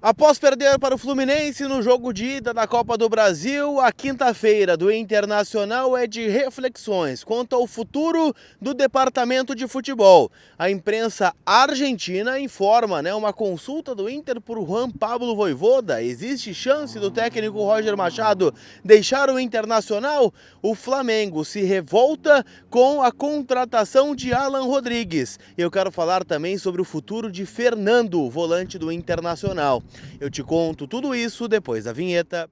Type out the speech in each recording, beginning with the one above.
Após perder para o Fluminense no jogo de ida da Copa do Brasil, a quinta-feira do Internacional é de reflexões quanto ao futuro do departamento de futebol. A imprensa argentina informa, uma consulta do Inter por Juan Pablo Vojvoda. Existe chance do técnico Roger Machado deixar o Internacional? O Flamengo se revolta com a contratação de Alan Rodrigues. Eu quero falar também sobre o futuro de Fernando, volante do Internacional. Eu te conto tudo isso depois da vinheta.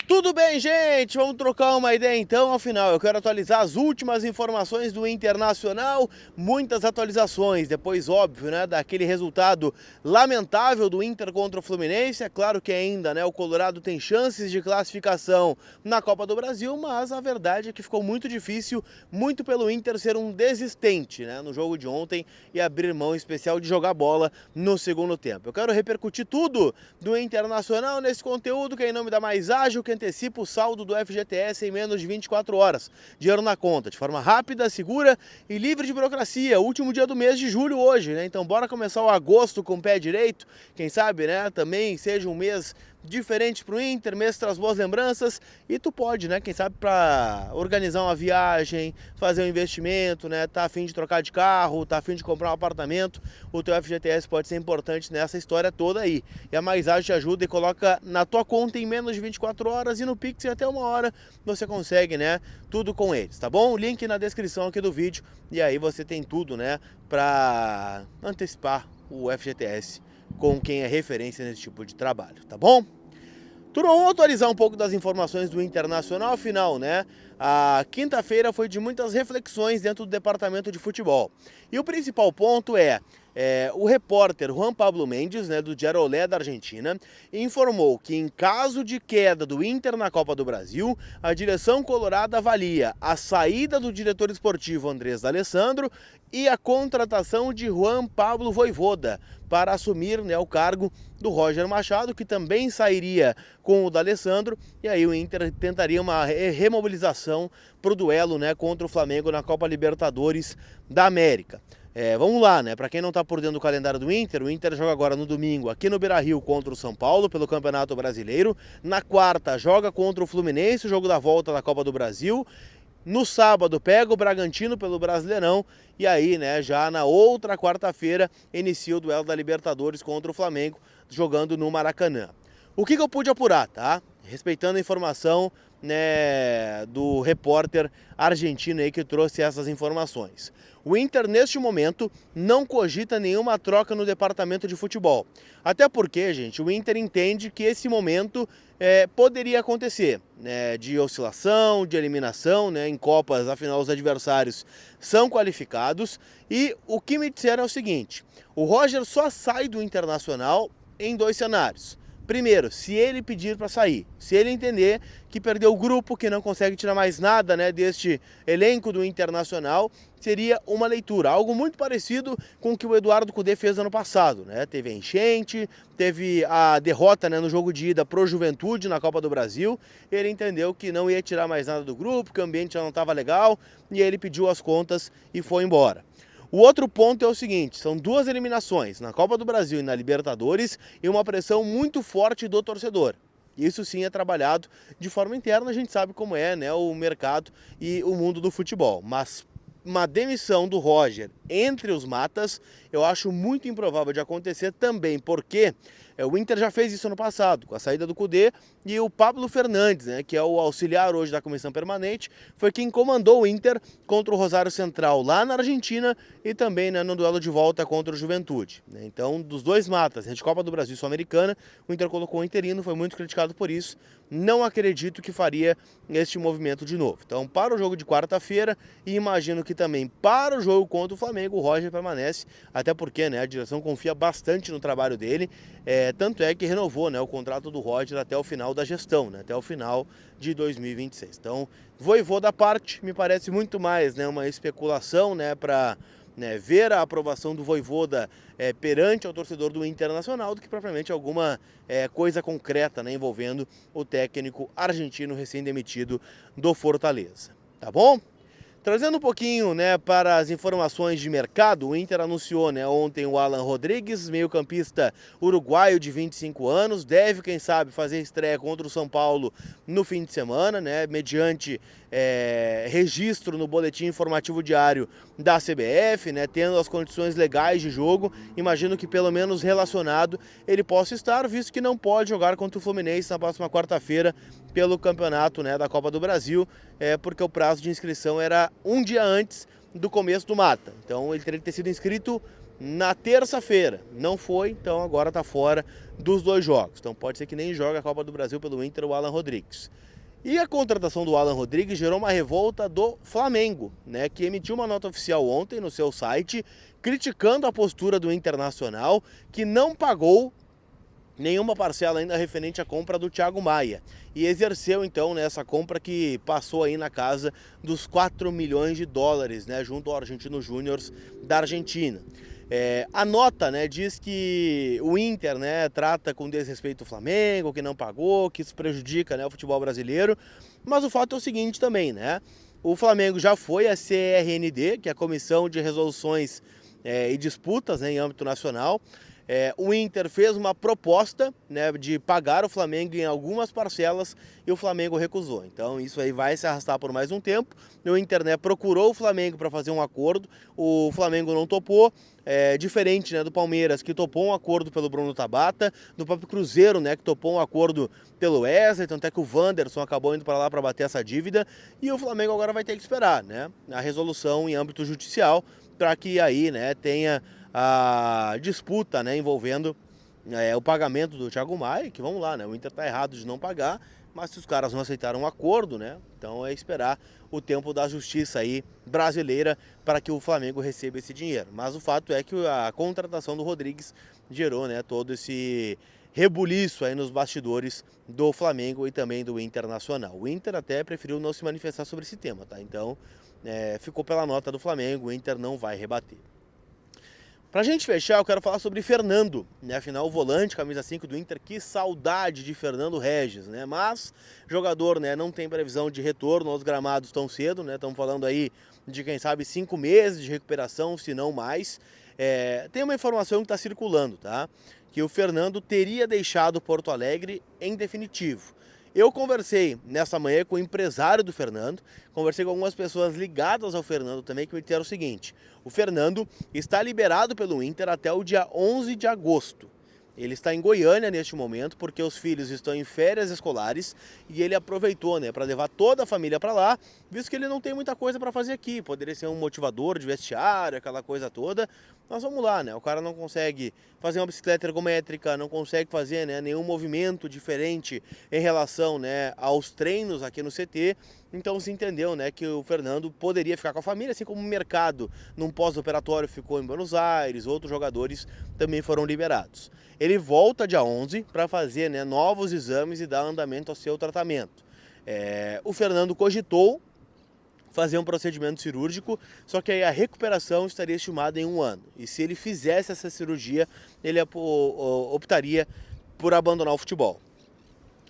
Tudo bem, gente? Vamos trocar uma ideia então. Afinal, eu quero atualizar as últimas informações do Internacional, muitas atualizações, depois, óbvio, daquele resultado lamentável do Inter contra o Fluminense. É claro que ainda, o Colorado tem chances de classificação na Copa do Brasil, mas a verdade é que ficou muito difícil, muito pelo Inter ser um desistente, no jogo de ontem e abrir mão especial de jogar bola no segundo tempo. Eu quero repercutir tudo do Internacional nesse conteúdo, que é em nome da Mais Ágil, que antecipa o saldo do FGTS em menos de 24 horas. Dinheiro na conta, de forma rápida, segura e livre de burocracia. Último dia do mês de julho hoje, Então bora começar o agosto com o pé direito. Quem sabe, também seja um mês diferente para o Inter, mês traz boas lembranças e tu pode, quem sabe para organizar uma viagem, fazer um investimento, tá a fim de trocar de carro, tá a fim de comprar um apartamento, o teu FGTS pode ser importante nessa história toda aí. E a Mais Ágil te ajuda e coloca na tua conta em menos de 24 horas e no Pix em até 1 hora você consegue, tudo com eles, tá bom? Link na descrição aqui do vídeo e aí você tem tudo, para antecipar o FGTS com quem é referência nesse tipo de trabalho, tá bom? Turma, vamos atualizar um pouco das informações do Internacional, afinal, a quinta-feira foi de muitas reflexões dentro do departamento de futebol. E o principal ponto é o repórter Juan Pablo Mendes, do Diário Olé da Argentina, informou que em caso de queda do Inter na Copa do Brasil, a direção colorada avalia a saída do diretor esportivo Andrés D'Alessandro e a contratação de Juan Pablo Vojvoda para assumir o cargo do Roger Machado, que também sairia com o D'Alessandro, e aí o Inter tentaria uma remobilização para o duelo contra o Flamengo na Copa Libertadores da América. Vamos lá, para quem não está por dentro do calendário do Inter, o Inter joga agora no domingo aqui no Beira-Rio contra o São Paulo pelo Campeonato Brasileiro. Na quarta joga contra o Fluminense, o jogo da volta da Copa do Brasil. No sábado pega o Bragantino pelo Brasileirão e aí, já na outra quarta-feira inicia o duelo da Libertadores contra o Flamengo, jogando no Maracanã. O que eu pude apurar, tá? Respeitando a informação, do repórter argentino aí que trouxe essas informações. O Inter, neste momento, não cogita nenhuma troca no departamento de futebol. Até porque, gente, o Inter entende que esse momento poderia acontecer, de oscilação, de eliminação, em Copas, afinal os adversários são qualificados. E o que me disseram é o seguinte: o Roger só sai do Internacional em 2 cenários. Primeiro, se ele pedir para sair, se ele entender que perdeu o grupo, que não consegue tirar mais nada deste elenco do Internacional, seria uma leitura, algo muito parecido com o que o Eduardo Cudê fez ano passado. Teve a enchente, teve a derrota no jogo de ida pro Juventude na Copa do Brasil, ele entendeu que não ia tirar mais nada do grupo, que o ambiente já não estava legal, e ele pediu as contas e foi embora. O outro ponto é o seguinte: são 2 eliminações, na Copa do Brasil e na Libertadores, e uma pressão muito forte do torcedor. Isso sim é trabalhado de forma interna, a gente sabe como é, o mercado e o mundo do futebol. Mas uma demissão do Roger entre os matas, eu acho muito improvável de acontecer também, porque o Inter já fez isso no passado, com a saída do Cudê, e o Pablo Fernandes, que é o auxiliar hoje da comissão permanente, foi quem comandou o Inter contra o Rosário Central lá na Argentina e também no duelo de volta contra o Juventude. Então, dos 2 matas, de Copa do Brasil e Sul-Americana, o Inter colocou o interino, foi muito criticado por isso. Não acredito que faria este movimento de novo. Então, para o jogo de quarta-feira, e imagino que também para o jogo contra o Flamengo, o Roger permanece, até porque a direção confia bastante no trabalho dele, tanto é que renovou o contrato do Roger até o final da gestão, até o final de 2026. Então, Vojvoda da parte, me parece muito mais uma especulação para ver a aprovação do Vojvoda perante ao torcedor do Internacional do que propriamente alguma coisa concreta envolvendo o técnico argentino recém-demitido do Fortaleza. Tá bom? Trazendo um pouquinho, né, para as informações de mercado, o Inter anunciou, né, ontem o Alan Rodrigues, meio-campista uruguaio de 25 anos, deve, quem sabe, fazer estreia contra o São Paulo no fim de semana, né, mediante registro no boletim informativo diário da CBF, né, tendo as condições legais de jogo. Imagino que pelo menos relacionado ele possa estar, visto que não pode jogar contra o Fluminense na próxima quarta-feira pelo campeonato, né, da Copa do Brasil, porque o prazo de inscrição era um dia antes do começo do mata. Então ele teria que ter sido inscrito na terça-feira. Não foi, então agora está fora dos 2 jogos. Então pode ser que nem jogue a Copa do Brasil pelo Inter o Alan Rodrigues. E a contratação do Alan Rodrigues gerou uma revolta do Flamengo, né, que emitiu uma nota oficial ontem no seu site, criticando a postura do Internacional, que não pagou nenhuma parcela ainda referente à compra do Thiago Maia. E exerceu então nessa compra que passou aí na casa dos 4 milhões de dólares, né, junto ao Argentino Júnior da Argentina. A nota, né, diz que o Inter, né, trata com desrespeito o Flamengo, que não pagou, que isso prejudica, né, o futebol brasileiro. Mas o fato é o seguinte também, né? O Flamengo já foi a CRND, que é a Comissão de Resoluções e Disputas, né, em âmbito nacional. O Inter fez uma proposta, né, de pagar o Flamengo em algumas parcelas e o Flamengo recusou. Então isso aí vai se arrastar por mais um tempo. O Inter, né, procurou o Flamengo para fazer um acordo, o Flamengo não topou, diferente, né, do Palmeiras, que topou um acordo pelo Bruno Tabata, do próprio Cruzeiro, né, que topou um acordo pelo Wesley, tanto é que o Wanderson acabou indo para lá para bater essa dívida, e o Flamengo agora vai ter que esperar, né, a resolução em âmbito judicial, para que aí, né, tenha a disputa, né, envolvendo o pagamento do Thiago Maia, que vamos lá, né, o Inter está errado de não pagar, mas se os caras não aceitaram um acordo, né, então é esperar o tempo da justiça aí brasileira para que o Flamengo receba esse dinheiro. Mas o fato é que a contratação do Rodrigues gerou, né, todo esse rebuliço aí nos bastidores do Flamengo e também do Internacional. O Inter até preferiu não se manifestar sobre esse tema, tá? Então ficou pela nota do Flamengo, o Inter não vai rebater. Pra gente fechar, eu quero falar sobre Fernando, né? Afinal, o volante, camisa 5 do Inter, que saudade de Fernando Regis, né? Mas jogador, né, não tem previsão de retorno aos gramados tão cedo, né? Estamos falando aí de, quem sabe, 5 meses de recuperação, se não mais. Tem uma informação que está circulando, tá? Que o Fernando teria deixado Porto Alegre em definitivo. Eu conversei nessa manhã com o empresário do Fernando, conversei com algumas pessoas ligadas ao Fernando também, que me disseram o seguinte: o Fernando está liberado pelo Inter até o dia 11 de agosto. Ele está em Goiânia neste momento porque os filhos estão em férias escolares e ele aproveitou, né, para levar toda a família para lá, visto que ele não tem muita coisa para fazer aqui. Poderia ser um motivador de vestiário, aquela coisa toda. Mas vamos lá, né? O cara não consegue fazer uma bicicleta ergométrica, não consegue fazer, né, nenhum movimento diferente em relação, né, aos treinos aqui no CT. Então se entendeu, né, que o Fernando poderia ficar com a família, assim como o mercado num pós-operatório ficou em Buenos Aires, outros jogadores também foram liberados. Ele volta dia 11 para fazer, né, novos exames e dar andamento ao seu tratamento. O Fernando cogitou fazer um procedimento cirúrgico, só que aí a recuperação estaria estimada em 1 ano. E se ele fizesse essa cirurgia, ele optaria por abandonar o futebol.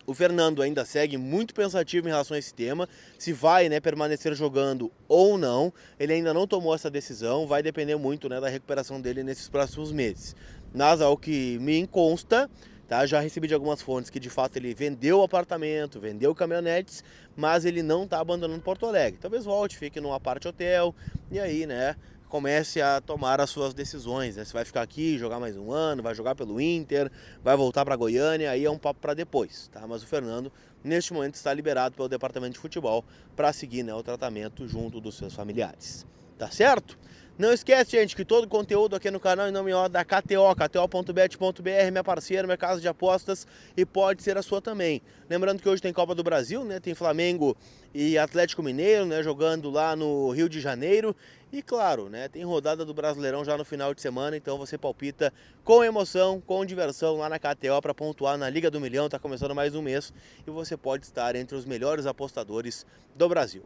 O Fernando ainda segue muito pensativo em relação a esse tema, se vai, né, permanecer jogando ou não. Ele ainda não tomou essa decisão, vai depender muito, né, da recuperação dele nesses próximos meses. Mas ao que me consta, tá, já recebi de algumas fontes que de fato ele vendeu o apartamento, vendeu caminhonetes, mas ele não está abandonando Porto Alegre. Talvez volte, fique num apart hotel e aí, né, comece a tomar as suas decisões, né? Se vai ficar aqui, jogar mais 1 ano, vai jogar pelo Inter, vai voltar para Goiânia, aí é um papo para depois, tá? Mas o Fernando, neste momento, está liberado pelo departamento de futebol para seguir, né, o tratamento junto dos seus familiares, tá certo? Não esquece, gente, que todo o conteúdo aqui no canal em nome da KTO, kto.bet.br, minha parceira, minha casa de apostas, e pode ser a sua também. Lembrando que hoje tem Copa do Brasil, né? Tem Flamengo e Atlético Mineiro, né, jogando lá no Rio de Janeiro. E claro, né, tem rodada do Brasileirão já no final de semana, então você palpita com emoção, com diversão lá na KTO para pontuar na Liga do Milhão. Tá começando mais um mês e você pode estar entre os melhores apostadores do Brasil.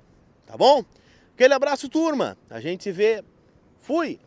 Tá bom? Aquele abraço, turma. A gente se vê. Fui!